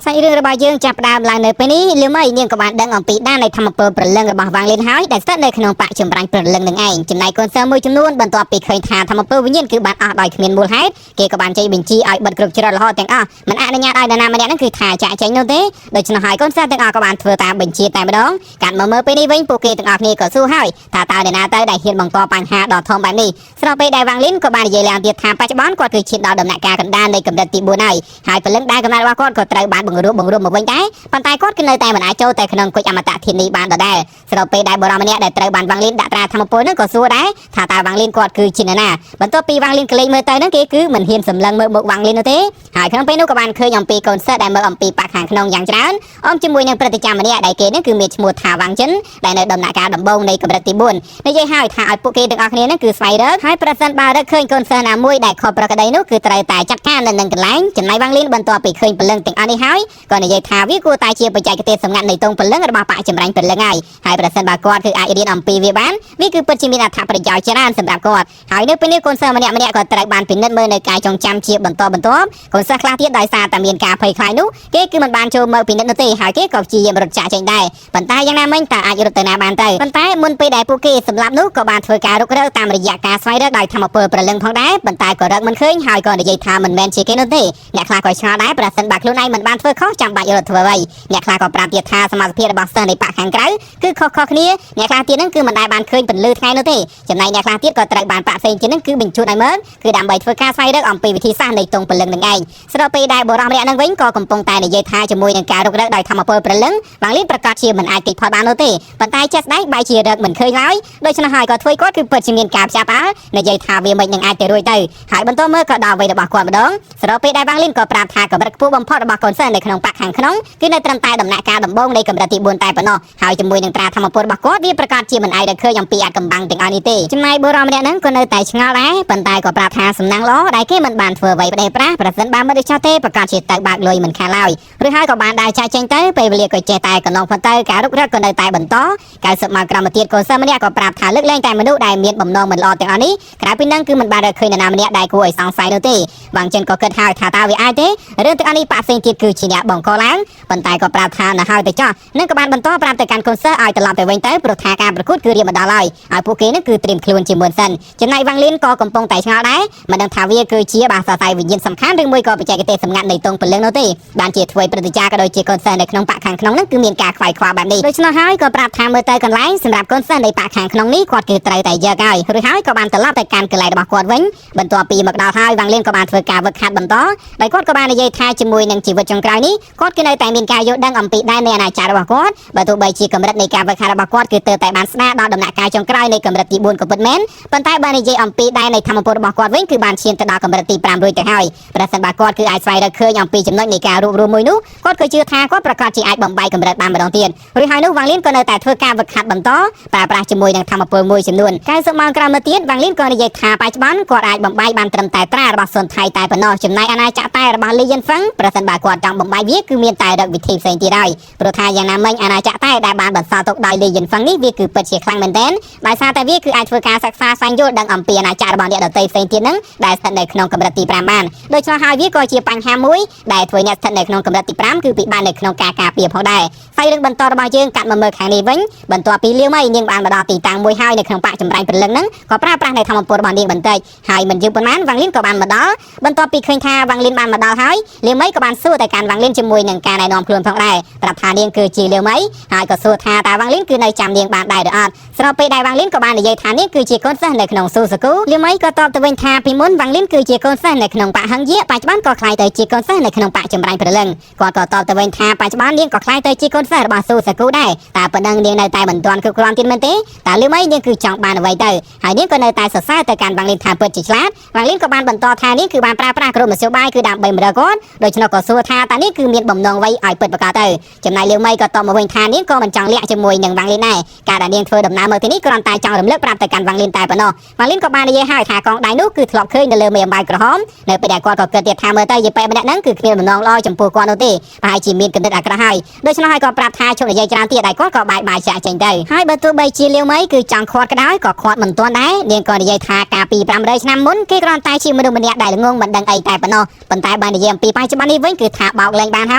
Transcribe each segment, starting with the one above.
សាច់រឿងរបស់យើងចាប់ផ្ដើមឡើងនៅពេលនេះលឿមអីនាងក៏បានដឹងអំពីដាននៃធម្មពលព្រលឹងរបស់វាងលៀនហើយដែលស្ថិតនៅក្នុងបកចម្រាញ់ព្រលឹងនឹងឯងចំណែកកូនសិស្សមួយចំនួនបន្ទាប់ពីឃើញថាធម្មពលវិញ្ញាណគឺបានអស់ដោយគ្មានមូលហេតុគេក៏បានចែកបញ្ជីឲ្យបិទគ្រប់ច្រត់រហូតទាំងអស់មិនអនុញ្ញាតឲ្យនរណាម្នាក់នឹងគឺថាចាក់ចែងនោះទេដូច្នោះហើយកូនសិស្សទាំងអស់ក៏បានធ្វើតាមបញ្ជាតែម្ដងកាត់មកមើលពេលនេះវិញពួកគេទាំងអស់គ្នាក៏សួរហើយថាតើអ្នកណាទៅដែលហ៊ានបង្កបញ្ហាដ៏ធំបែបនេះស្របពេលដែលវាងលៀនក៏បាននិយាយឡើងទៀតថាបច្ចុប្បន្នគាត់គឺឈានដល់ដំណាក់កាលកណ្ដាលនៃកម្រិតទី4ហើយព្រលឹងដែលកំណត់របស់គាត់ក៏ត្រូវបានបង្រួបមកវិញដែរប៉ុន្តែគាត់គឺនៅតែមិនអាចចូលទៅក្នុងគុជអមតៈធានីបានដដែលស្របពេលដែលបរិមម្នាក់ដែលត្រូវបានវាងលៀនដាក់ត្រាធម្មពលនឹងក៏សួរដែរថាតើវាងលៀនគាត់គឺជានរណាបន្ទាប់ពីវាងលៀនក្លែងមើលទៅនឹងគេគឺមិនហ៊ានសម្លឹងមើលមុខវាងលៀននោះទេហើយក្នុងពេលនោះក៏បានឃើញអំពីកូនសិស្សដែលមើលអំពីបាក់ខាងក្នុងយ៉ាងច្រើនអមជាមួយនឹងព្រឹត្តិកម្មម្នាក់ដែលគេនឹងគឺមានឈ្មោះថាវាងចិនដែលនៅដំណាក់កាលដំបូងនៃកម្រិតទី4និយាយហើយថាឲ្យពួកគេទាំងអស់គ្នានឹងគឺស្វែងរកហើយប្រសិនបើរកឃើញកូនសិស្សណាមួយដែលខុសប្រក្រតីនោះគឺត្រូវតែចាត់ការនៅនឹងកន្លែងចំណែកវាងលៀនបន្ទាប់ពីឃើញព្រលឹងទាំងអស់នេះហើយក៏និយាយថាវាគួរតែជាបច្ចេកទេសសម្ងាត់នៃទងព្រលឹងរបស់បកចម្រាញ់ព្រលឹងហើយប្រសិនបើគាត់គឺអាចរៀនអំពីវាបានវាគឺពិតជាមានអត្ថប្រយោជន៍ច្រើនសម្រាប់គាត់ហើយនៅពេលនេះកូនសិស្សម្នាក់ក៏ត្រូវបានពិនិត្យមើលនៅការចងចាំជាបន្តបន្ទាប់កូនសិស្សខ្លះទៀតដោយសារតែមានការភ័យខ្លាចនោះគេគឺមិនបានចូលមើលពិនិត្យនោះទេហើយគេក៏ព្យាយាមរត់ចាក់ចេញដែរប៉ុន្តែយ៉ាងណាមិញតើអាចរត់ទៅណាបានទៅប៉ុន្តែមុនពេលដែលពួកគេសម្លាប់នោះក៏បានធ្វើការរុករកតាមរយៈការស្វែងរកដោយធម្មពលព្រលឹងផងដែរប៉ុន្តែក៏រកមិនឃើញហើយក៏និយាយថាមិនមែនជាគេនោះទេអ្នកខ្លះក៏ឆ្ងល់ដែរប្រសិនបើខ្លួនឯងមិនបានធ្វើខុសចាំបាច់រត់ធ្វើអ្វីអ្នកខ្លះក៏ប្រាប់ទៀតថាសមត្ថភាពរបស់សិស្សនៃបកខាងក្រៅគឺខុសគ្នាអ្នកខ្លះទៀតនឹងគឺមិនដែលបានឃើញពន្លឺថ្ងៃនោះទេចំណែកអ្នកខ្លះទៀតក៏ត្រូវបានបាក់ផ្សេងទៀតនឹងគឺបញ្ជូនឲ្យមើលគឺដើម្បីធ្វើការស្វែងរកអំពីវិធីសាស្ត្រនៃទងព្រលឹងនឹងឯងស្របពេលដែលបុរសម្នាក់នឹងវិញក៏កំពុងតែនិយាយថាជាមួយនឹងការរុករកដោយធម្មពលព្រលឹងវាងលៀនប្រកាសជាមិនអាចគេចផុតបាននោះទេប៉ុន្តែជាក់ស្ដែងបែរជារកមិនឃើញឡើយដូច្នោះហើយក៏ធ្វើគាត់គឺពិតជាមានការផ្សាប់អើនិយាយថាវាមិននឹងអាចទៅរួចទៅហើយបន្តមើលក៏ដល់វ័យរបស់គាត់ម្ដងស្របពេលដែលវាងលៀនក៏ប្រាប់ថាកម្រិតខ្ពស់បំផុតរបស់កូនសិស្សនៅក្នុងបកខាងក្នុងគឺនៅត្រឹមតែដំណាក់កាលដំបូងនៃកម្រិតទី4តែប៉ុណ្ណោះហើយជាមួយនឹងត្រាធម្មពលរបស់គាត់វាប្រកាសជាមិនអាចរកឃើញអំពីអាកំបាំងទាំងអស់នេះទេចំណែកបុរសម្នាក់ហ្នឹងក៏នៅតែឆ្ងល់ដែរប៉ុន្តែក៏ប្រាប់ថាសំណាងល្អដែលគេមិនបានធ្វើអ្វីផ្ដេសប្រាសប្រសិនបើមិនដូច្នោះទេប្រកាសជាទៅបើកលុយមិនខានឡើយឬហើយក៏បានដើរចាក់ចេញទៅពេលវេលាក៏ចេះតែកន្លងផុតទៅការរុករកក៏នៅតែបន្ត90ម៉ោងក្រោយមកទៀតកូនសិស្សម្នាក់ក៏ប្រាប់ថាលើកលែងតែមនុស្សដែលមានបំណងមិនល្អទាំងអស់នេះក្រៅពីនឹងគឺមិនបានរកឃើញនរណាម្នាក់ដែលគួរឲ្យសង្ស័យនោះទេវាងចិនក៏គិតហើយថាតើវាអាចទេរឿងទាំងអស់នេះប៉ាផ្សេងទៀតគឺជាអ្នកបង្កឡើងប៉ុន្តែក៏ប្រាប់ថានៅហើយទៅចោះនឹងក៏បានបន្តប្រាប់ទៅកាន់កូនសិស្សឲ្យត្រឡប់ទៅវិញទៅព្រោះថាការប្រកួតគឺរៀបមកដល់ហើយពួកគេនឹងគឺត្រៀមខ្លួនជាមុនសិនចំណែកវាងលៀនក៏កំពុងតែឆ្ងល់ដែរមិនដឹងថាវាគឺជាបាសាតៃវិញ្ញាណសំខាន់ឬមួយក៏បច្ចេកទេសសម្ងាត់នៃទងព្រលឹងនោះទេបានជាធ្វើព្រឹត្តិការណ៍ក៏ដូចជាកូនសិស្សនៅក្នុងបកខាងក្នុងនឹងគឺមានការខ្វាយខ្វល់បែបនេះដូច្នោះហើយក៏ប្រាប់ថាមើលទៅកន្លែងសម្រាប់កូនសិស្សនៃបកខាងក្នុងនេះគាត់គឺត្រូវតែយកហើយឬហើយក៏បានត្រឡប់ទៅកាន់កន្លែងរបស់គាត់វិញបន្ទាប់ពីមកដល់ហើយវាងលៀនក៏បានធ្វើការវឹកហាត់បន្តដោយគាត់ក៏បាននិយាយថាជាមួយនឹងជីវិតចុងក្រោយនេះគាត់គឺនៅតែមានការយល់ដឹងអំពីដែននៃអាណាចក្ររបស់គាត់បើទោះបីជាកម្រិតនៃការវឹកហាត់របស់គាត់គឺទៅតែបានស្ដារដល់ដំណាក់កាលចុងក្រោយនៃកម្រិតទី4ក៏ពិតមែនប៉ុន្តែបើនិយាយអំពីដែននៃធម្មពលរបស់គាត់វិញគឺបានឈានទៅដល់កម្រិតទី5រួចទៅហើយប្រសិនបើគាត់គឺអាចស្វែងរកឃើញអំពីចំណុចនៃការរួបរวมមួយនោះគាត់ក៏ជឿថាគាត់ប្រកាសជាអាចបំបីកម្រិតបានម្ដងទៀតឬហើយនោះវាងលៀនក៏នៅតែធ្វើការវឹកហាត់បន្តប្រើប្រាស់ជាមួយនឹងធម្មពលមួយចំនួន90ម៉ោងក្រោយមកទៀតវាងលៀនក៏និយាយថាបច្ចុប្បន្នគាត់អាចបំបីបានត្រឹមតែត្រារបស់សុនថៃតែប៉ុណ្ណោះចំណែកអាណាចក្រតែរបស់លីយិនហ្វឹងប្រសិនបើគាត់ចង់បំបីវាគឺមានតែរកវិធីផ្សេងទៀតហើយព្រោះថាយ៉ាងណាមិញអាណាចក្រតែដែលបានបន្សល់ទុកដោយលីយិនហ្វឹងនេះវាគឺពិតជាខ្លាំងមែនទែនដោយសារតែវាគឺអាចធ្វើការសិក្សាស្វែងយល់ដឹងអំពីអាណាចក្ររបស់អ្នកដទៃផ្សេងទៀតហ្នឹងដែលស្ថិតនៅក្នុងកម្រិតទី5បានដូច្នោះហើយវាក៏ជាបញ្ហាមួយដែលធ្វើអ្នកស្ថិតនៅក្នុងកម្រិតទី5គឺពិបាកនៅក្នុងការការពារផងដែរហើយរឿងបន្តរបស់យើងកាត់មកមើលខាងនេះវិញបន្ទាប់ពីលាវម៉ៃនាងបានមកដល់ទីតាំងមួយហើយនៅក្នុងបកចម្រាញ់ព្រលឹងហ្នឹងក៏ប្រើប្រាស់នៅធម្មពលរបស់នាងបន្តិចហើយមិនយូរប៉ុន្មានវាងលៀនក៏បានមកដល់បន្ទាប់ពីឃើញថាវាងលៀនបានមកដល់ហើយលាវម៉ៃក៏បានសួរទៅកាន់វាងលៀនជាមួយនឹងការណែនាំខ្លួនផងដែរប្រាប់ថានាងគឺជាលាវម៉ៃហើយក៏សួរថាតើវាងលៀនគឺនៅចាំនាងបានដែរឬអត់ស្របពេលដែលវាងលៀនក៏បាននិយាយថានាងគឺជាកូនសិស្សនៅក្នុងស៊ូសាគូលាវម៉ៃក៏តបទៅវិញថាពីមុនវាងលៀនគឺជាកូនសិស្សនៅក្នុងបកហឹងយាបច្ចុប្បន្នក៏ក្លាយទៅជាកូនសិស្សនៅក្នុងបកចម្រាញ់ព្រលឹងគាត់ក៏តបទៅវិញថាបច្ចុប្បន្ននាងក៏ក្លាយទៅជាកូនសិស្សរបស់ស៊ូសាគូដែរតើប៉ុណ្ណឹងនាងនៅតែមិនទាន់គ្រប់គ្រាន់ទៀតមែនទេតើលាវម៉ៃនាងគឺចង់បានអ្វីទៅហើយនាងក៏នៅតែសរសើរទៅកាន់វាងលៀនថាពិតជាឆ្លាតវាងលៀនក៏បានបន្តថានាងគឺបានប្រើប្រាស់គ្រប់មធ្យោបាយគឺដើម្បីមករកគាត់ដូច្នោះក៏សួរថាតើនាងគឺមានបំណងអ្វីឲ្យពិតប្រាកដទៅចំណែកលាវម៉ៃក៏តបមកវិញថានាងក៏មិនចង់លាក់ជាមួយនឹងវាងលៀនដែរការដែលនាងធ្វើដំណើរមកទីនេះគ្រាន់តែចង់រំលឹកប្រាប់ទៅកាន់វាងលៀនតែប៉ុណ្ណោះវាងលៀនក៏បាននិយាយហើយថាកងដៃនោះគឺធ្លាប់ឃើញនៅលើមេអំបៅក្រហមនៅពេលដែលគាត់ក៏គិតទៀតថាមើលទៅយាយប៉ែម្នាក់ហ្នឹងគឺគ្មានបំណងល្អចំពោះគាត់នោះទេប្រហែលជាមានគំនិតអាក្រក់ហើយដូច្នោះហើយក៏ប្រាប់ថាជុំនិយាយច្រើនទៀតតែគាត់ក៏បាយចាក់ចេញទៅហើយបើទោះបីជាលាវម៉ៃគឺចង់ខាត់ក៏ដោយក៏ខាត់មិនទាន់ដែរនាងក៏និយាយថាកាលពី500ឆ្នាំមុនគេគ្រាន់តែជាមនុស្សម្នាក់ដែលល្ងងមិនដឹងអីតែប៉ុណ្ណោះប៉ុន្តែបើនិយាយអំពីបច្ចុប្បន្ននេះវិញគឺថាបោក កលែងបានហ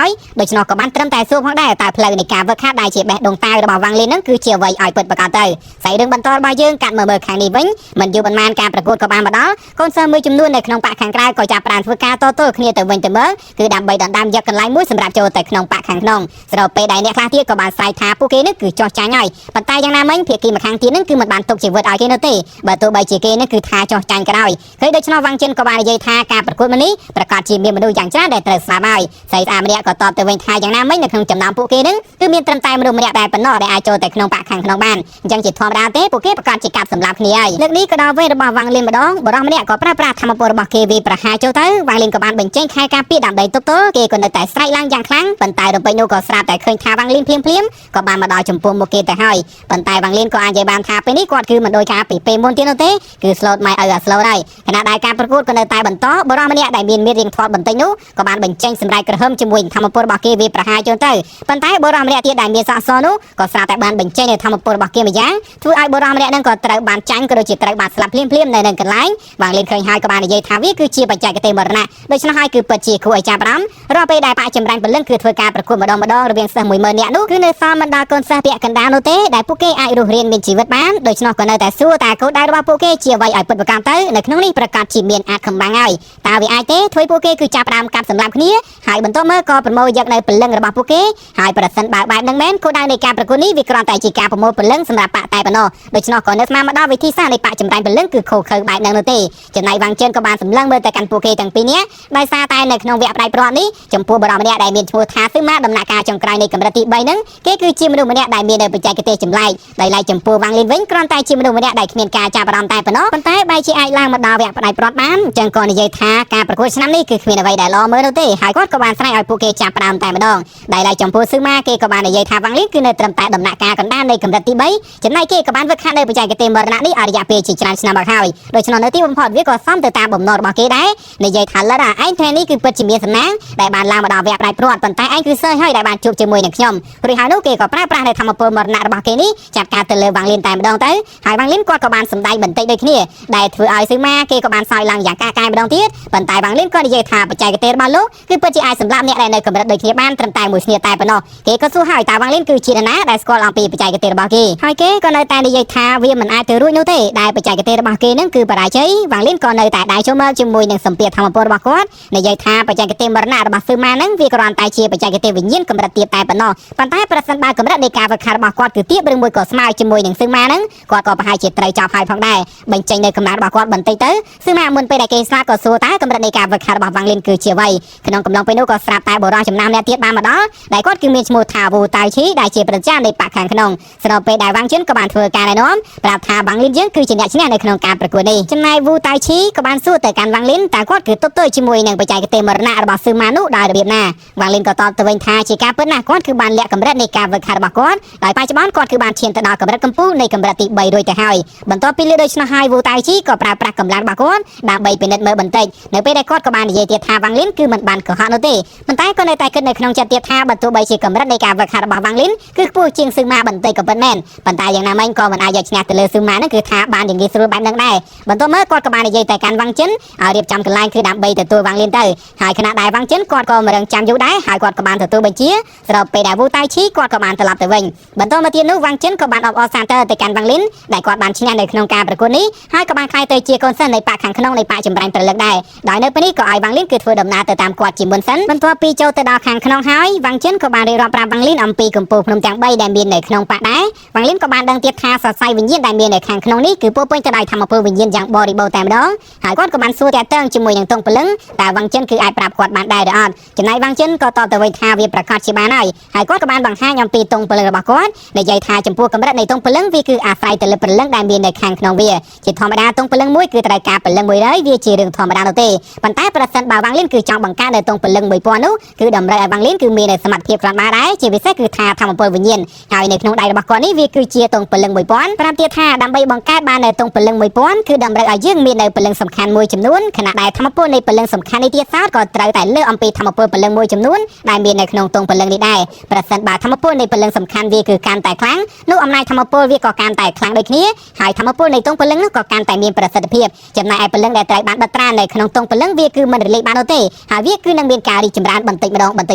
ើយដូច្នោះក៏បានត្រឹមតែសួរផងដែរតើផ្លូវនៃការវឹកហាត់ដែលជាបេះដូងតាវរបស់វ៉ាងលីននឹងគឺជាអ្វីឲ្យពិតប្រាកដទៅស្អីរឿងបន្តរបស់យើងកាត់មើលខាងនេះវិញមិនយូរប៉ុន្មានការប្រកួតក៏បានមកដល់កូនសិស្សមួយចំនួននៅក្នុងបកខាងក្រៅក៏ចាប់ផ្ដើមធ្វើការតទល់គ្នាទៅវិញទៅមើលគឺដើម្បីដណ្ដើមយកកន្លែងមួយសម្រាប់ចូលទៅក្នុងបកខាងក្នុងស្របពេលដែលអ្នកខ្លះទៀតក៏បានស្រែកថាពួកគេនឹងគឺចោះចាញ់ហើយប៉ុន្តែយ៉ាងណាមិញភាគីម្ខាងទៀតនឹងគឺមិនបានទុកជីវិតឲ្យគេនោះទេបើទោះបីជាគេនឹងគឺថាចោះចាញ់ក៏ដោយឃើញដូច្នោះវ៉ាងចិនក៏បាននិយាយថាការប្រកួតមួយនេះប្រកាសជាមានមនុស្សយ៉ាងច្រើនដែលត្រូវស្លាប់ហើយស្រីស្អាម្នាក់ក៏តបទៅវិញថាយ៉ាងណាមិញនៅក្នុងចំណោមពួកគេនឹងគឺមានត្រឹមតែមនុស្សម្នាក់ដែលប៉ុណ្ណោះដែលអាចចូលទៅក្នុងបកខាងក្នុងបានអញ្ចឹងជាធម្មតាទេពួកគេប្រកាសជាកាប់សម្លាប់គ្នាហើយលើកនេះក៏ដល់វេរបស់វ៉ាងលីនម្ដងបរិសម្នាក់ក៏ប្រើប្រាស់ធម្មពលរបស់គេវាប្រហារចូលទៅវ៉ាងលីនក៏បានបញ្ចេញខែការពារដើម្បីទប់ទល់គេក៏នៅតែស្រែកឡើងយ៉ាងខ្លាំងប៉ុន្តែរំពេចនោះក៏ស្រាប់តែឃើញថាវ៉ាងលីនភ្លាមក៏បានមកដល់ចំពោះមុខគេទៅហើយប៉ុន្តែវ៉ាងលីនក៏អាចនិយាយបានថាពេលនេះគាត់គឺមិនដូចការពីពេលមុនទៀតនោះទេគឺ slot មកឲ្យ slot ហើយខណៈដែលការប្រកួតក៏នៅតែបន្តបរិសម្នាក់ដែលមានរៀងធាត់បន្តិចនោះក៏បានបញ្ចេញសម្រែកក្រហមជាមួយធម្មពលរបស់គេវាប្រហារចូលទៅប៉ុន្តែបរិសម្នាក់ទៀតដែលមានសក់សនោះក៏ស្រាប់តែបានបញ្ចេញនៅធម្មពលរបស់គេម្យ៉ាងធ្វើឲ្យបរិសម្នាក់នឹងក៏ត្រូវបានចាញ់ក៏ដូចជាត្រូវបានស្លាប់ភ្លាមនៅនឹងកន្លែងវ៉ាងលីនឃើញហើយក៏បាននិយាយថាវាគឺជាបច្ចេកទេសមរណៈដូច្នោះហើយគឺពិតជាគួរឲ្យចាប់អារម្មណ៍រាល់ពេលដែលបកចម្រាញ់ពលឹងគឺធ្វើការប្រកួតម្ដងរវាងសិស្ស 10000 នាក់នោះគឺនៅសល់មិនដល់កូនសិស្សពាក់កណ្ដាលនោះទេដែលពួកគេអាចរស់រានមានជីវិតបានដូច្នោះក៏នៅតែសួរតើគោលដៅរបស់ពួកគេជាអ្វីឲ្យពិតប្រាកដទៅនៅក្នុងនេះប្រកាសជាមានអាចខំបាំងហើយតើវាអាចទេធ្វើពួកគេគឺចាប់ផ្ដើមកាប់សម្លាប់គ្នាហើយបន្ទាប់មកក៏ប្រមូលយកនៅពលឹងរបស់ពួកគេហើយប្រសិនបើបែបហ្នឹងមែនគោលដៅនៃការប្រកួតនេះវាគ្រាន់តែជាការប្រមូលពលឹងសម្រាប់បកតែប៉ុណ្ណោះដូច្នោះក៏នៅស្មានមកដល់វិធីសាស្ត្រនៃបកចម្រាញ់ពលឹងគឺខុសខើបែបហ្នឹងនោះទេចំណែកវ៉ាងចិនក៏បានសម្លឹងមើលទៅកាន់ពួកគេទាំងពីរនាក់ដោយសារតែនៅក្នុងវគ្គផ្ដាច់ព្រាត់នេះចំពោះបរិសម្នាក់ដែលមានឈ្មោះថាស៊ឺម៉ាដំណាក់កាលចុងក្រោយនៃកម្រិតទី3ហ្នឹងគេគឺជាមនុស្សម្នាក់ដែលមានបច្ចេកទេសចម្លែកដោយឡែកចំពោះវ៉ាងលីនវិញគ្រាន់តែជាមនុស្សម្នាក់ដែលគ្មានការចាប់អារម្មណ៍តែប៉ុណ្ណោះប៉ុន្តែបែរជាអាចឡើងមកដល់វគ្គផ្ដាច់ព្រាត់បានអញ្ចឹងក៏និយាយថាការប្រកួតឆ្នាំនេះគឺគ្មានអ្វីដែលល្អមើលនោះទេហើយគាត់ក៏បានស្រែកឲ្យពួកគេចាប់ផ្ដើមតែម្ដងដោយឡែកចំពោះស៊ឺម៉ាគេក៏បាននិយាយថាវ៉ាងលីនគឺនៅត្រឹមតែដំណាក់កាលកណ្ដាលនៃកម្រិតទី3ចំណែកគេក៏បានវឹកហាត់នៅបច្ចេកទេសមរណៈនេះអស់រយៈពេលជាច្រើនឆ្នាំមកហើយដូច្នោះនៅទីបំផុតវាក៏សមទៅតាមបំណងរបស់គេដែរនិយាយថាលិតឯងថ្ងៃនេះគឺពិតជាមានសំណាងដែលបានឡើងមកដល់វគ្គផ្ដាច់ព្រាត់ប៉ុន្តែឯងគឺសើចហើយដែលបានជួបជាមួយនឹងខ្ញុំព្រោះហើយនោះគេក៏ប្រើប្រាស់នៅធម្មពលមរណៈរបស់គេនេះចាប់ការទៅលើវ៉ាងលីនតែម្ដងទៅហើយវ៉ាងលីនគាត់ក៏បានសម្ដែងបន្តិចដូចគ្នាដែលធ្វើឲ្យស៊ឺម៉ាគេក៏បានសោយឡើងយ៉ាងកាយម្ដងទៀតប៉ុន្តែវ៉ាងលីនក៏និយាយថាបច្ចេកទេសរបស់លោកគឺពិតជាអាចសម្លាប់អ្នកដែលនៅកម្រិតដូចគ្នាបានត្រឹមតែមួយស្នៀតតែប៉ុណ្ណោះគេក៏សួរហើយតើវ៉ាងលីនគឺជានរណាដែលស្គាល់អំពីបច្ចេកទេសរបស់គេហើយគេក៏នៅតែនិយាយថាវាមិនអាចទៅរួចនោះទេដែលបច្ចេកទេសរបស់គេនឹងគឺបរាជ័យវ៉ាងលីនក៏នៅតែដៃចូលមកជាមួយនឹងសម្ពាធធម្មពលរបស់គាត់និយាយថាបច្ចេកទេសមរណៈរបស់ស៊ឺម៉ានឹងវាគ្រាន់តែជាបច្ចេកទេសវិញ្ញាណកម្រិតទាបតែប៉ុណ្ណោះប៉ុន្តែប្រសិនបើកម្រិតនៃការវឹកហាត់របស់គាត់គឺទាបឬមួយក៏ស្មើជាមួយនឹងស៊ឺម៉ានឹងគាត់ក៏ប្រហែលជាត្រូវចាប់ហើយផងដែរបញ្ចេញនៅកម្លាំងរបស់គាត់បន្តិចទៅស៊ឺម៉ាមុនពេលដែលគេស្លាប់ក៏សួរតើកម្រិតនៃការវឹកហាត់របស់វ៉ាងលីនគឺជាអ្វីក្នុងកំឡុងពេលនោះក៏ស្រាប់តែបរិសុទ្ធចំណាំអ្នកទៀតបានមកដល់ដែលគាត់គឺមានឈ្មោះថាវូតៅឈីដែលជាប្រធាននៃបកខាងក្នុងស្របពេលដែលវ៉ាងចិនក៏បានធ្វើការណែនាំប្រាប់ថាវ៉ាងលីនយើងគឺជាអ្នកឈ្នះនៅក្នុងការប្រកួតនេះចំណែកវូតៅឈីក៏បានសួរទៅកាន់វ៉ាងលីនតើគាត់គឺទប់ទល់ជាមួយនឹងបច្ចេកទេសមរណៈរបស់ស៊ឺម៉ានោះដោយរបៀបណាវ៉ាងលីនក៏តបទៅវិញថាជាការពិតណាស់គាត់គឺបានលាក់កម្រិតនៃការវឹកហាត់របស់គាត់ដោយបច្ចុប្បន្នគាត់គឺបានឈានទៅដល់កម្រិតកម្ពូលនៃកម្រិតទី3រួចទៅហើយបន្ទាប់ពីលើដូច្នោះហើយវូតៅឈីក៏ប្រើប្រាស់កម្លាំងរបស់គាត់ដើម្បីពិនិត្យមើលបន្តិចនៅពេលដែលគាត់ក៏បាននិយាយទៀតថាវ៉ាងលីនគឺមិនបានកុហកនោះទេប៉ុន្តែក៏នៅតែគិតនៅក្នុងចិត្តទៀតថាបើទោះបីជាកម្រិតនៃការវឹកហាត់របស់វ៉ាងលីនគឺខ្ពស់ជាងស៊ឺម៉ាបន្តិចក៏ពិតមែនប៉ុន្តែយ៉ាងណាមិញក៏មិនអាចយកឈ្នះទៅលើស៊ឺម៉ានឹងគឺថាបានយ៉ាងងាយស្រួលបែបហ្នឹងដែរបន្ទាប់មកគាត់ក៏បាននិយាយទៅកាន់វ៉ាងចិនឲ្យរៀបចំកន្លែងគឺដើម្បីទទួលវ៉ាងលីនទៅហើយខណៈដែលវ៉ាងចិនគាត់ក៏មិនរងចាំយូរដែរហើយគាត់ក៏បានទទួលបញ្ជាស្របពេលដែលវូតៅឈីគាត់ក៏បានត្រឡប់ទៅវិញបន្ទាប់មកទៀតនោះវ៉ាងចិនក៏បានអបអរសាទរទៅកាន់វ៉ាងលីនដែលគាត់បានឈ្នះនៅក្នុងការប្រកួតនេះហើយក៏បានក្លាយទៅជាកូនសិស្សនៃបកខាងក្នុងនៃបកចម្រាញ់ព្រលឹងដែរដោយនៅពេលនេះក៏ឲ្យវ៉ាងលីនគឺធ្វើដំណើរទៅតាមគាត់ជាមុនសិនបន្ទាប់ពីចូលទៅដល់ខាងក្នុងហើយវ៉ាងចិនក៏បានរៀបរាប់ប្រាប់វ៉ាងលីនអំពីកំពូលភ្នំទាំង3ដែលមាននៅក្នុងបកដែរវ៉ាងលីនក៏បានដឹងទៀតថាសរសៃវិញ្ញាណដែលមាននៅខាងក្នុងនេះគឺពោពេញទៅដោយធម្មពលវិញ្ញាណយ៉ាងបរិបូរណ៍តែម្ដងហើយគាត់ក៏បានសួរតាក់ទងជាមួយនឹងទងពលឹងតើវ៉ាងចិនគឺអាចប្រាប់គាត់បានដែរឬអត់ចំណែកវ៉ាងចិនក៏តបទៅវិញថាវាប្រកាសជាបានហើយគាត់ក៏បានបង្ហាញអំពីទងពលឹងរបស់គាត់និយាយថាចំពោះកម្រិតនៃទងពលឹងវាគឺអាស្រ័យទៅលើពលឹងដែលមាននៅខាងក្នុងវាជាធម្មតាទងពលឹងមួយគឺត្រូវការពលឹង100វាជារឿងធម្មតានោះទេប៉ុន្តែប្រសិនបើវ៉ាងលីនគឺចង់បង្កើតនៅទងពលឹង1000នោះគឺតម្រូវឲ្យវ៉ាងលីនគឺមានសមត្ថភាពខ្លាំងបានដែរជាពិសេសគឺថាធម្មពលវិញ្ញាណហើយនៅក្នុងដៃរបស់គាត់នេះវាគឺជាទងពលឹង1000ប្រាប់ទៀតថាដើម្បីបង្កើតបាននៅទងពលឹង1000គឺតម្រូវឲ្យយើងមាននៅពលឹងសំខាន់មួយចំនួនខណៈដែលធម្មពលនៃពលឹងសំខាន់នេះទៀតសោតក៏ត្រូវតែលើអំពីធម្មពលពលឹងមួយចំនួនដែលមាននៅក្នុងទងពលឹងនេះដែរប្រសិនបើធម្មពលនៃពលឹងសំខាន់វាគឺកាន់តែខ្លាំងនោះអំណាចធម្មពលវាក៏កាន់តែខ្លាំងដូចគ្នាហើយធម្មពលនៃទងពលឹងនោះក៏កាន់តែមានប្រសិទ្ធភាពចំណែកឯពលឹងដែលត្រូវបានបិទត្រានៅក្នុងទងពលឹងវាគឺមិនរលាយបាននោះទេហើយវាគឺនឹងមានការរីកចម្ ចម្រើនបន្តិច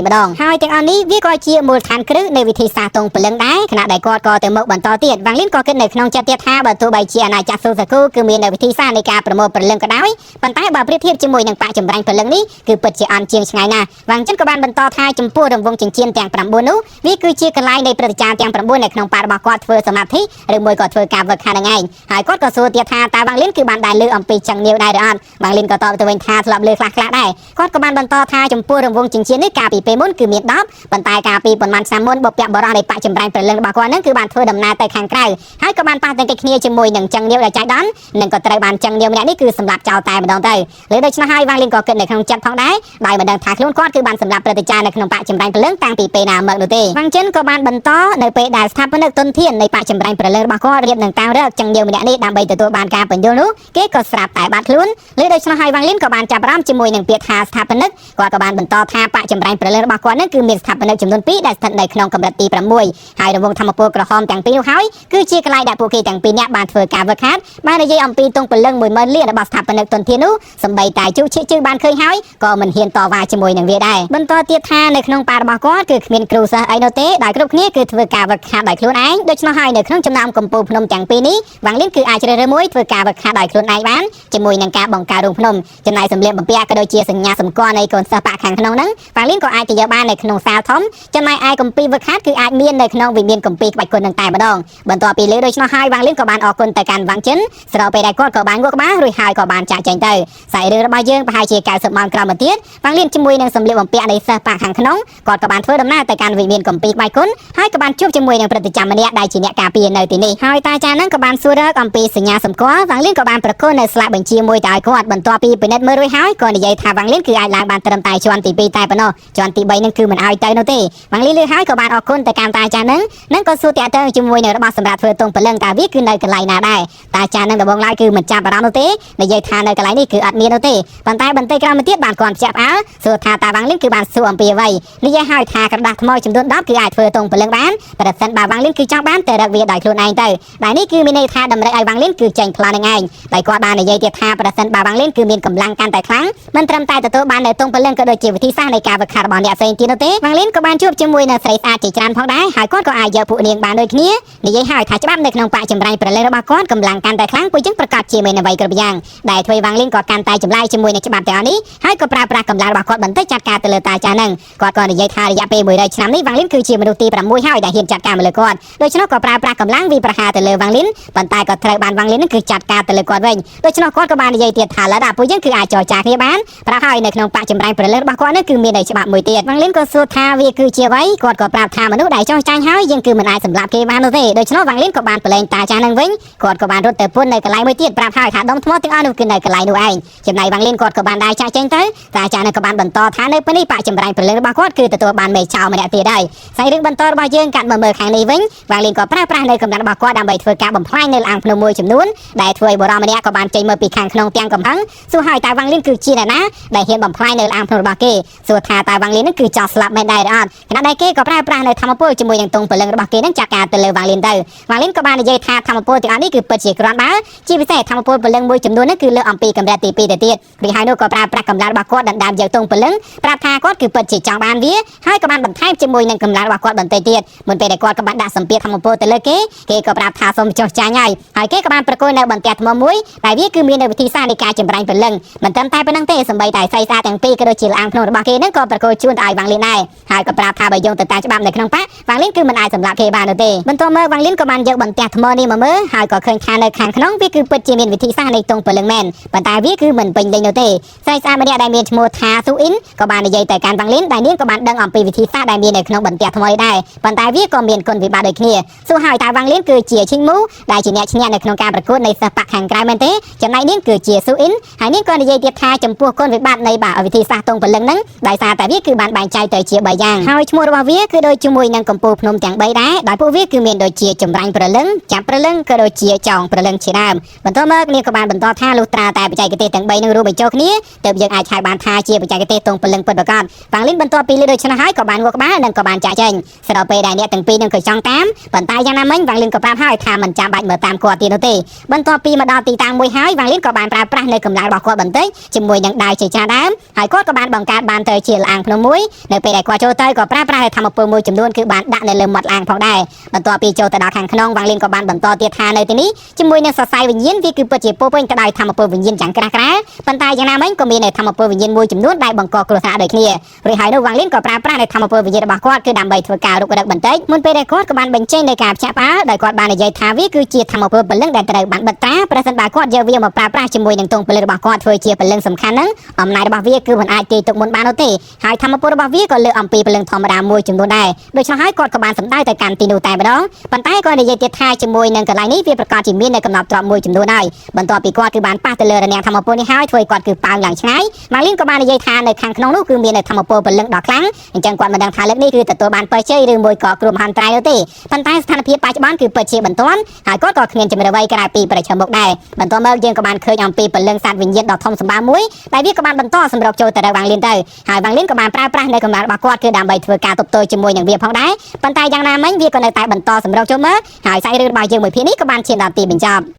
ម្ដងហើយទាំងអស់នេះវាក៏ជាមូលដ្ឋានគ្រឹះនៃវិធីសាស្ត្រទងព្រលឹងដែរខណៈដែលគាត់ក៏ទៅមុខបន្តទៀតវ៉ាងលីនក៏គិតនៅក្នុងចិត្តទៀតថាបើទោះបីជាអាណាចក្រសូសាគូគឺមាននៅវិធីសាស្ត្រនៃការប្រមូលព្រលឹងក៏ដោយប៉ុន្តែបើប្រៀបធៀបជាមួយនឹងបកចម្រាញ់ព្រលឹងនេះគឺពិតជាអន់ជាងឆ្ងាយណាស់វ៉ាងចិនក៏បានបន្តថាចំពោះរង្វង់ចិញ្ចៀនទាំង9នោះវាគឺជាកន្លែងនៃព្រឹត្តិការណ៍ទាំង9នៅក្នុងបរិបទគាត់ធ្វើសមាធិឬមួយក៏ធ្វើការវឹកហាត់ហ្នឹងឯងហើយគាត់ក៏សួរទៀតថាតើវ៉ាងលីនគឺបានដែរលើអំពីចង្នៀវដែរឬអត់វ៉ាងលីនក៏តបទៅវិញថាធ្លាប់លើខ្លះដែរគាត់ក៏បានបន្តថាចំពោះរង្វង់ចិញ្ចៀននេះកាលពីពេលមុនគឺមាន10ប៉ុន្តែកាលពីប៉ុន្មានឆ្នាំមុនបុព្វបុរសនៃបកចម្រាញ់ព្រលឹងរបស់គាត់ហ្នឹងគឺបានធ្វើដំណើរទៅខាងក្រៅហើយក៏បានប៉ះទង្គិចគ្នាជាមួយនឹងចង្នៀវដែលចៃដន្យនិងក៏ត្រូវបានចង្នៀវម្នាក់នេះគឺសម្លាប់ចោលតែម្ដងទៅលើដូច្នោះហើយវ៉ាងលីនក៏គិតនៅក្នុងចិត្តផងដែរដោយមិនដឹងថាខ្លួនគាត់គឺបានសម្លាប់ព្រឹត្តិការណ៍នៅក្នុងបកចម្រាញ់ព្រលឹងតាំងពីពេលណាមកនោះទេវ៉ាងចិនក៏បានបន្តនៅពេលដែលស្ថាបនិកទុនធាននៃបកចម្រាញ់ព្រលឹងរបស់គាត់រៀបនឹងតាំងរកចង្នៀវម្នាក់នេះដើម្បីទទួលបានការបញ្យល់នោះគេក៏ស្រាប់តែបាត់ខ្លួនលើដូច្នោះហើយវ៉ាងលីនក៏បានចាប់អារម្មណ៍ជាមួយនឹងពាក្យថាស្ថាបនិកគាត់ក៏បានបន្តថាបកចម្រាញ់ព្រលឹងរបស់គាត់នឹងគឺមានស្ថាបនិកចំនួន2ដែលស្ថិតនៅក្នុងកម្រិតទី6ហើយរង្វង់ធម្មពលក្រហមទាំងពីរនោះហើយគឺជាកន្លែងដែលពួកគេទាំងពីរនាក់បានធ្វើការវឹកហាត់បាននិយាយអំពីទងព្រលឹង10000លានរបស់ស្ថាបនិកទុនធាននោះសម្បីតែជូជិបានឃើញហើយក៏មិនហ៊ានតវ៉ាជាមួយនឹងវាដែរបន្តទៀតថានៅក្នុងប៉ារបស់គាត់គឺគ្មានគ្រូសិស្សអីនោះទេដែលគ្រប់គ្នាគឺធ្វើការវឹកហាត់ដោយខ្លួនឯងដូច្នោះហើយនៅក្នុងចំណោមកំពូលភ្នំទាំងពីរនេះវ៉ាងលីនគឺអាចជ្រើសរើសមួយធ្វើការវឹកហាត់ដោយខ្លួនឯងបានជាមួយនឹងការបង្កើតរូងភ្នំចំណែកសម្លៀកបំពាក់ក៏ដូចជាសញ្ញាសម្គាល់នៃកូនសិស្សប៉ាខាងក្នុងហ្នឹងវ៉ាងលីនក៏អាចទៅយកបាននៅក្នុងសាលធំចំណែកឯគម្ពីរវឹកហាត់គឺអាចមាននៅក្នុងវិមានគម្ពីរក្បាច់គុណនឹងតែម្ដងបន្ទាប់ពីលើដូច្នោះហើយវ៉ាងលីនក៏បានអរគុណទៅកាន់វ៉ាងចិនស្របពេលដែលគាត់ក៏បានងក់ក្បាលរួចហើយក៏បានចាក់ចេញទៅសាច់រឿងរបស់យើងប្រហែលជា90ម៉ោងក្រោយមកទៀតវ៉ាងលីនជាមួយនឹងសម្លៀកបំពាក់នៃសិស្សប៉ាខាងក្នុងគាត់ក៏បានធ្វើដំណើរទៅកាន់វិមានគម្ពីរក្បាច់គុណហើយក៏បានជួបជាមួយនឹងព្រឹទ្ធាចារ្យម្នាក់ដែលជាអ្នកការពារនៅទីនេះហើយតាចារ្យនឹងក៏បានសួររកអំពីសញ្ញាសម្គាល់វ៉ាងលីនក៏បានប្រគល់នៅស្លាកបញ្ជាមួយទៅឲ្យគាត់បន្ទាប់ពីពិនិត្យមើលរួចហើយក៏និយាយថាវ៉ាងលីនគឺអាចឡើងបានត្រឹមតែជាន់ទី2តែប៉ុណ្ណោះជាន់ទី3នឹងគឺមិនឲ្យទៅនោះទេវ៉ាងលីនលើហើយក៏បានអរគុណទៅកាន់តាចារ្យនឹងក៏សួរតាក់ទងជាមួយនឹងរបស់សម្រាប់ធ្វើទងព្រលឹងតើវាគឺនៅកន្លែងណាដែរតាចារ្យនឹងដំបងឡើយគឺមិនចាប់អារម្មណ៍នោះទេនិយាយថានៅកន្លែងនេះគឺអត់មាននោះទេប៉ុន្តែបន្តិចក្រោយមកទៀតបានគាត់ភ្ជាប់ផ្អើលសួរថាតើវ៉ាងលីនគឺបានសួរអំពីអ្វីនិយាយឲ្យថាក្រដាស់ថ្មចំនួន10គឺអាចធ្វើទងព្រលឹងបានប្រសិនបើវ៉ាងលីនគឺចង់បានទៅរកវាដោយខ្លួនឯងទៅដែលនេះគឺមានន័យថាតម្រូវឲ្យវ៉ាងលីនគឺចេញប្លន់នឹងឯងតែគាត់បាននិយាយទៀតថាប្រសិនបើវ៉ាងលីនគឺមានកម្លាំងកាន់តែខ្លាំងមិនត្រឹមតែទទួលបាននៅទងព្រលឹងក៏ដូចជាវិធីសាស្ត្រនៃការវឹកហាត់របស់អ្នកផ្សេងទៀតនោះទេវ៉ាងលីនក៏បានជួបជាមួយនៅស្រីស្អាតជាច្រើនផងដែរហើយគាត់ក៏អាចយកពួកនាងបានដូចគ្នានិយាយឲ្យថាច្បាប់នៅក្នុងបកចម្រាញ់ព្រលឹងរបស់គាត់កម្លាំងកាន់តែខ្លាំងពួកយើងប្រកាសជាមានអ្វីគ្រប់យ៉ាងដែលធ្វើវ៉ាងលីនក៏កាន់តែចម្លែកជាមួយនឹងច្បាប់ទាំងអស់នេះហើយក៏ប្រើប្រាស់កម្លាំងរបស់គាត់បន្តិចចាត់ការទៅលើតាចារ្យនឹងគាត់ក៏និយាយថារយៈពេល100ឆ្នាំនេះវ៉ាងលីនគឺជាមនុស្សទី6ហើយដែលហ៊ានចាត់ការមកលើគាត់ដូច្នោះក៏ប្រើប្រាស់កម្លាំងវិប្រហារទៅលើវ៉ាងលីនប៉ុន្តែក៏ត្រូវបានវ៉ាងលីននឹងគឺចាត់ការទៅលើគាត់វិញដូច្នោះគាត់ក៏បាននិយាយទៀតថាឡើយពួកយើងគឺអាចចរចាគ្នាបានប្រាប់ហើយនៅក្នុងបកចម្រាញ់ព្រលឹងរបស់គាត់នេះគឺមានន័យច្បាប់មួយទៀតវ៉ាងលីនក៏សួរថាវាគឺជាអ្វីគាត់ក៏ប្រាប់ថាមនុស្សដែលចោះចាញ់ហើយយើងគឺមិនអាចសម្លាប់គេបាននោះទេដូច្នោះវ៉ាងលីនក៏បានប្រឡែងតាចាស់នឹងវិញគាត់ក៏បានរត់ទៅពន្ធនៅកន្លែងមួយទៀតប្រាប់ហើយថាដុំថ្មទាំងអស់នោះគឺនៅកន្លែងនោះឯងចំណែកវ៉ាងលីនគាត់ក៏បានដែរចាក់ចេញទៅតាចាស់នឹងក៏បានបន្តថានៅពេលនេះបកចម្រាញ់ព្រលឹងរបស់គាត់គឺទទួលបានមេចោលម្នាក់ទៀតហើយសាច់រឿងបន្តរបស់យើងកាត់មកមើលខាងនេះវិញវ៉ាងលីនក៏ប្រើប្រាស់នៅកម្លាំងរបស់គាត់ដើម្បីធ្វើការបំផ្លាញនៅអាងភ្នំមួយចំនួនដែលធ្វើឲ្យបុរសម្នាក់ក៏បានចេញមកពីខាងក្នុងទាំងកំហឹងសួរហើយតើវ៉ាងលីនគឺជាអ្នកណាដែលហ៊ានបំផ្លាញនៅអាងភ្នំរបស់គេសួរថាតើវ៉ាងលីននឹងគឺចោលស្លាប់មែនដែរឬអត់ខណៈដែលគេក៏ប្រើប្រាស់នៅធម្មពលជាមួយនឹងទងព្រលឹងរបស់គេនឹងចាត់ការទៅលើវ៉ាងលីនទៅវ៉ាងលីនក៏បាននិយាយថាធម្មពលទាំងអស់នេះគឺពិតជាគ្រាន់បើជាពិសេសធម្មពលព្រលឹងមួយចំនួននេះគឺលើអំពីកម្រិតទី2ទៅទៀតរីហើយនោះក៏ប្រើប្រាស់កម្លាំងរបស់គាត់ដណ្ដើមយកទងព្រលឹងប្រាប់ថាគាត់គឺពិតជាចង់បានវាហើយក៏បានបន្ថែមជាមួយនឹងកម្លាំងរបស់គាត់បន្តិចទៀតមុនពេលដែលគាត់ក៏បានដាក់សម្ពាធធម្មពលទៅលើគេក៏ប្រាប់ថាសូមចុះចាញ់ហើយគេក៏បានប្រគល់នៅបន្ទះថ្មមួយដែលវាគឺមាននៅវិធីសាស្ត្រនៃការចម្រាញ់ព្រលឹងមិនត្រឹមតែប៉ុណ្ណឹងទេសម្បីតែស្រីស្អាតទាំងពីរក៏ដូចជាលាងក្នុងរបស់គេនឹងក៏ប្រគល់ជូនទៅឲ្យវ៉ាងលីនដែរហើយក៏ប្រាប់ថាបើយោងទៅតាមច្បាប់នៅក្នុងបកវ៉ាងលីនគឺមិនអាចសម្លាប់គេបាននោះទេបន្ទាប់មកវ៉ាងលីនក៏បានយកបន្ទះថ្មនេះមកមើលហើយក៏ឃើញថានៅខាងក្នុងវាគឺពិតជាមានវិធីសាស្ត្រនៃទងព្រលឹងមែនប៉ុន្តែវាគឺមិនពេញលេញនោះទេស្រីស្អាតម្នាក់ដែលមានឈ្មោះថាស៊ូអ៊ីនក៏បាននិយាយទៅកាន់វ៉ាងលីនដែលនាងក៏បានដឹងអំពីវិធីសាស្ត្រដែលមាននៅក្នុងបន្ទះថ្មនេះដែរប៉ុន្តែវាក៏មានគុណវិបត្តិដូចគ្នាសួរហើយតើវ៉ាងលីនគឺជាឈីងមូដែលជាអ្នកឈ្នះនៅក្នុងការប្រកួតនៃសិស្សបកខាងក្រៅមែនទេចំណែកនាងគឺជាស៊ូអ៊ីនហើយនាងក៏និយាយទៀតថាចំពោះគុណវិបត្តិនៃវិធីសាស្ត្រទងព្រលឹងហ្នឹងដោយសារតែវាគឺបានបែងចែកទៅជា3យ៉ាងហើយឈ្មោះរបស់វាគឺដូចជាមួយនឹងកំពូលភ្នំទាំង3ដែរដោយពួកវាគឺមានដូចជាចម្រាញ់ព្រលឹងចាប់ព្រលឹងក៏ដូចជាចောင်းព្រលឹងជាដើមបន្ទាប់មកនាងក៏បានបន្តថាលុះត្រាតែបច្ចេកទេសទាំង3នឹងរួមបញ្ចូលគ្នាទើបយើងអាចហៅបានថាជាបច្ចេកទេសទងព្រលឹងពិតប្រាកដវ៉ាងលីនបន្ទាប់ពីលើដូច្នេះហើយក៏បានងក់ក្បាលនិងក៏បានចាក់ចេញស្របពេលដែលអ្នកទាំងពីរនឹងក៏ចង់តាមប៉ុន្តែយ៉ាងណាមិញវ៉ាងលីនក៏ប្រាប់ហើយថាមិនចាំបាច់មើលតាមគាត់ទៀតនោះទេបន្ទាប់ពីមកដល់ទីតាំងមួយហើយវ៉ាងលីនក៏បានប្រើប្រាស់នៅកម្លាំងរបស់គាត់បន្តិចជាមួយនឹងដាវជាច្រើនដើមហើយគាត់ក៏បានបង្កើតបាន បានទៅជាឡាងភ្នំមួយនៅពេលដែលគាត់ចូលទៅក៏ប្រើប្រាស់ធម្មពលមួយចំនួនគឺបានដាក់នៅលើមាត់ឡាងផងដែរបន្ទាប់ពីចូលទៅដល់ខាងក្នុងវ៉ាងលីនក៏បានបន្តទៀតថានៅទីនេះជាមួយនឹងសរសៃវិញ្ញាណវាគឺពិតជាពោពេញទៅដោយធម្មពលវិញ្ញាណយ៉ាងក្រាស់ក្រែលប៉ុន្តែយ៉ាងណាមិញក៏មានធម្មពលវិញ្ញាណមួយចំនួនដែលបង្កគ្រោះថ្នាក់ដូចគ្នារួចហើយនោះវ៉ាងលីនក៏ប្រើប្រាស់ធម្មពលវិញ្ញាណរបស់គាត់គឺដើម្បីធ្វើការរុករឹកបន្តិចមុនពេលដែលគាត់ក៏បានបញ្ចេញនៃការភ្ញាក់ផ្អើលដោយគាត់បាននិយាយថាវាគឺជាធម្មពលពលឹងដែលត្រូវបានបិទត្រាប្រសិនបើគាត់យកវាមកប្រើប្រាស់ជាមួយនឹងទងពលឹងរបស់គាត់ធ្វើជាពលឹងសំខាន់ហ្នឹងអំណាចរបស់វាគឺមិនអាចទាយទុកមុនបាននោះទេហើយធម្មពលរបស់វាក៏លើអំពីពលឹងធម្មតាមួយចំនួនដែរដូច្នេះហើយគាត់ក៏បានសម្ដៅទៅកាន់ទីនោះតែម្ដងប៉ុន្តែគាត់និយាយទៀតថាជាមួយនឹងកន្លែងនេះវាប្រកាសជាមាននៅកំណត់ទ្រព្យមួយចំនួនហើយបន្ទាប់ពីគាត់គឺបានប៉ះទៅលើរនាំងធម្មពលនេះហើយធ្វើឲ្យគាត់គឺប៉ើងឡើងឆ្ងាយម៉ាលីនក៏បាននិយាយថានៅខាងក្នុងនោះគឺមានធម្មពលពលឹងដ៏ខ្លាំងអញ្ចឹងគាត់មិនដឹងថាលើកនេះគឺទទួលបានបើជ័យឬមួយក៏គ្រោះមហន្តរាយនោះទេប៉ុន្តែស្ថានភាពបច្ចុប្បន្នគឺពិតជាបន្ទាន់ហើយគាត់ក៏គ្មានជំរឿនអ្វីក្រៅពីប្រឈមមុខដែរបន្ទាប់មកយើងក៏បានឃើញអំពីពលឹងសត្វវិញ្ញាណដ៏ធំសម្បើមមួយដែលវាក៏បានបន្តសម្រុកចូលទៅរកវ៉ាងលីនទៅហើយវ៉ាងលីនក៏បានប្រើប្រាស់នៅកម្លាំងរបស់គាត់គឺដើម្បីធ្វើការទប់ទល់ជាមួយនឹងវាផងដែរប៉ុន្តែយ៉ាងណាមិញវាក៏នៅតែបន្តសម្រុកចូលមកហើយសាច់រឿងរបស់យើងមួយភាគនេះក៏បានឈានដល់ទីបញ្ចប់